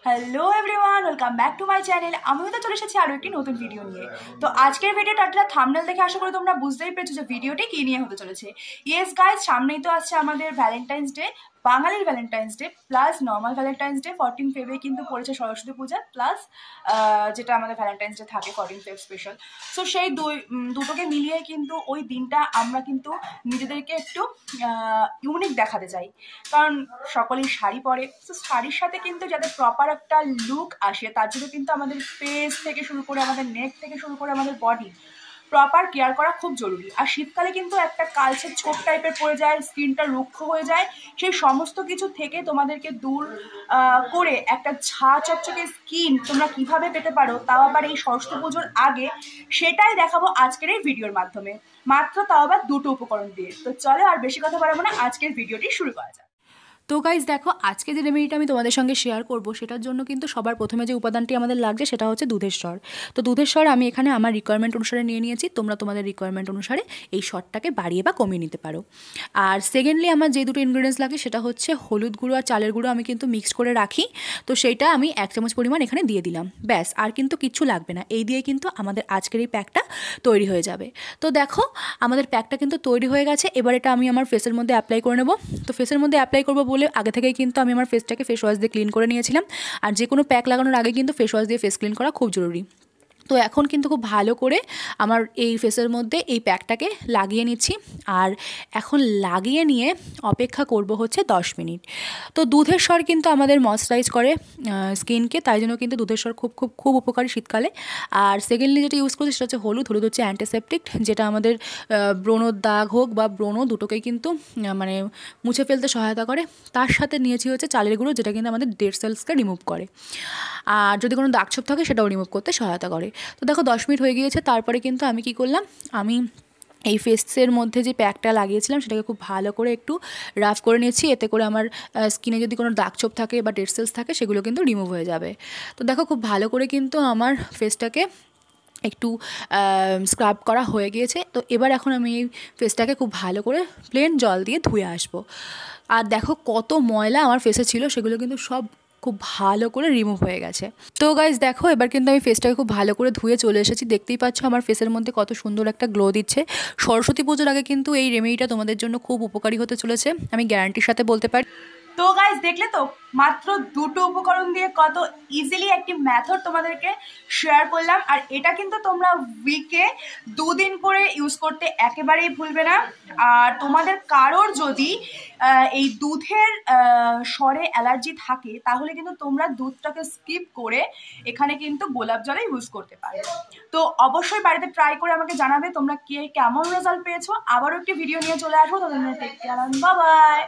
Hello everyone, welcome back to my channel. আমিও তো চলে এসেছি আরও একটি নতুন ভিডিও নিয়ে। তো আজকের ভিডিও টাইটেল থাম্বনেল দেখে আশা করি তোমরা বুঝতেই পেরেছো যে ভিডিওটি কী নিয়ে হতে চলেছে। ইয়েস গাইজ, সামনেই তো আসছে আমাদের ভ্যালেন্টাইন্স ডে, বাঙালির Valentine's day plus normal Valentine's day. 14 ফেব্রুয়ারি কিন্তু পড়েছে সরস্বতী পূজা প্লাস যেটা আমাদের ভ্যালেন্টাইন্স ডে থাকে 14 ফেব স্পেশাল। সো সেই দুটোকে মিলিয়ে কিন্তু ওই দিনটা আমরা কিন্তু নিজেদেরকে একটু ইউনিক দেখাতে চাই, কারণ সকলেই শাড়ি পরে। তো শাড়ির সাথে কিন্তু যাতে প্রপার একটা লুক আসে তার জন্য কিন্তু আমাদের ফেস থেকে শুরু করে আমাদের নেক থেকে শুরু করে আমাদের বডি প্রপার কেয়ার করা খুব জরুরি। আর শীতকালে কিন্তু একটা কালচে ছোপ টাইপের পড়ে যায়, স্কিনটা রুক্ষ হয়ে যায়। সেই সমস্ত কিছু থেকে তোমাদেরকে দূর করে একটা ঝা চকচকে স্কিন তোমরা কিভাবে পেতে পারো, তাও আবার এই সরস্বতী পুজোর আগে, সেটাই দেখাবো আজকের এই ভিডিওর মাধ্যমে, মাত্র তাও আবার দুটো উপকরণ দিয়ে। তো চলো আর বেশি কথা বাড়াবো না, আজকের ভিডিওটি শুরু করা যাক। তো গাইজ দেখো, আজকে যে রেমেডিটা আমি তোমাদের সঙ্গে শেয়ার করব সেটার জন্য কিন্তু সবার প্রথমে যে উপাদানটি আমাদের লাগছে সেটা হচ্ছে দুধের স্বর। তো দুধের স্বর আমি এখানে আমার রিকোয়ারমেন্ট অনুসারে নিয়ে নিয়েছি, তোমরা তোমাদের রিকোয়ারমেন্ট অনুসারে এই স্বরটাকে বাড়িয়ে বা কমিয়ে নিতে পারো। আর সেকেন্ডলি আমার যে দুটো ইনগ্রিডিয়েন্টস লাগে সেটা হচ্ছে হলুদ গুঁড়ো আর চালের গুঁড়ো আমি কিন্তু মিক্সড করে রাখি। তো সেইটা আমি 1 চামচ পরিমাণ এখানে দিয়ে দিলাম, ব্যাস আর কিন্তু কিচ্ছু লাগবে না। এই দিয়ে কিন্তু আমাদের আজকের এই প্যাকটা তৈরি হয়ে যাবে। তো দেখো আমাদের প্যাকটা কিন্তু তৈরি হয়ে গেছে। এবার এটা আমি আমার ফেসের মধ্যে অ্যাপ্লাই করে নেব। তো ফেসের মধ্যে অ্যাপ্লাই করবো বলে আগে থেকেই কিন্তু আমি আমার ফেসটাকে ফেস ওয়াশ দিয়ে ক্লিন করে নিয়েছিলাম। আর যে কোনো প্যাক লাগানোর আগে কিন্তু ফেস ওয়াশ দিয়ে ফেস ক্লিন করা খুব জরুরি। তো এখন কিন্তু খুব ভালো করে আমার এই ফেসের মধ্যে এই প্যাকটাকে লাগিয়ে নিচ্ছি। আর এখন লাগিয়ে নিয়ে অপেক্ষা করব হচ্ছে 10 মিনিট। তো দুধের স্বর কিন্তু আমাদের ময়েশ্চারাইজ করে স্কিনকে, তাই জন্য কিন্তু দুধের স্বর খুব খুব খুব উপকারী শীতকালে। আর সেকেন্ডলি যেটা ইউজ করছি সেটা হচ্ছে হলুদ হচ্ছে অ্যান্টিসেপটিক, যেটা আমাদের ব্রণর দাগ হোক বা ব্রণ দুটোকেই কিন্তু মানে মুছে ফেলতে সহায়তা করে। তার সাথে নিয়েছি হচ্ছে চালের গুঁড়ো, যেটা কিন্তু আমাদের ডেড সেলসকে রিমুভ করে, আর যদি কোনো দাগ ছোপ থাকে সেটাও রিমুভ করতে সহায়তা করে। তো দেখো 10 মিনিট হয়ে গিয়েছে। তারপরে কিন্তু আমি কি করলাম, আমি এই ফেসের মধ্যে যে প্যাকটা লাগিয়েছিলাম সেটাকে খুব ভালো করে একটু রাফ করে নিয়েছি। এতে করে আমার স্কিনে যদি কোনো দাগ ছোপ থাকে বা ডেড সেলস থাকে সেগুলো কিন্তু রিমুভ হয়ে যাবে। তো দেখো খুব ভালো করে কিন্তু আমার ফেসটাকে একটু স্ক্রাব করা হয়ে গিয়েছে। তো এবার এখন আমি এই ফেসটাকে খুব ভালো করে প্লেন জল দিয়ে ধুয়ে আসবো। আর দেখো কত ময়লা আমার ফেসে ছিল সেগুলো কিন্তু সব খুব ভালো করে রিমুভ হয়ে গেছে। তো গাইজ দেখো এবার কিন্তু আমি ফেসটাকে খুব ভালো করে ধুয়ে চলে এসেছি। দেখতেই পাচ্ছ আমার ফেসের মধ্যে কত সুন্দর একটা গ্লো দিচ্ছে। সরস্বতী পুজোর আগে কিন্তু এই রেমেডিটা তোমাদের জন্য খুব উপকারী হতে চলেছে, আমি গ্যারান্টির সাথে বলতে পারি। তো গাইজ দেখলে তো, মাত্র দুটো উপকরণ দিয়ে কত ইজিলি একটি মেথড তোমাদেরকে শেয়ার করলাম। আর এটা কিন্তু তোমরা উইকে 2 দিন করে ইউজ করতে একেবারেই ভুলবে না। আর তোমাদের কারোর যদি এই দুধের স্বরে অ্যালার্জি থাকে তাহলে কিন্তু তোমরা দুধটাকে স্কিপ করে এখানে কিন্তু গোলাপ জলে ইউজ করতে পারো। তো অবশ্যই বাড়িতে ট্রাই করে আমাকে জানাবে তোমরা কে কেমন রেজাল্ট পেয়েছো। আবারও একটি ভিডিও নিয়ে চলে আসবো, তাদের টেক কেয়ার, বাই বাই।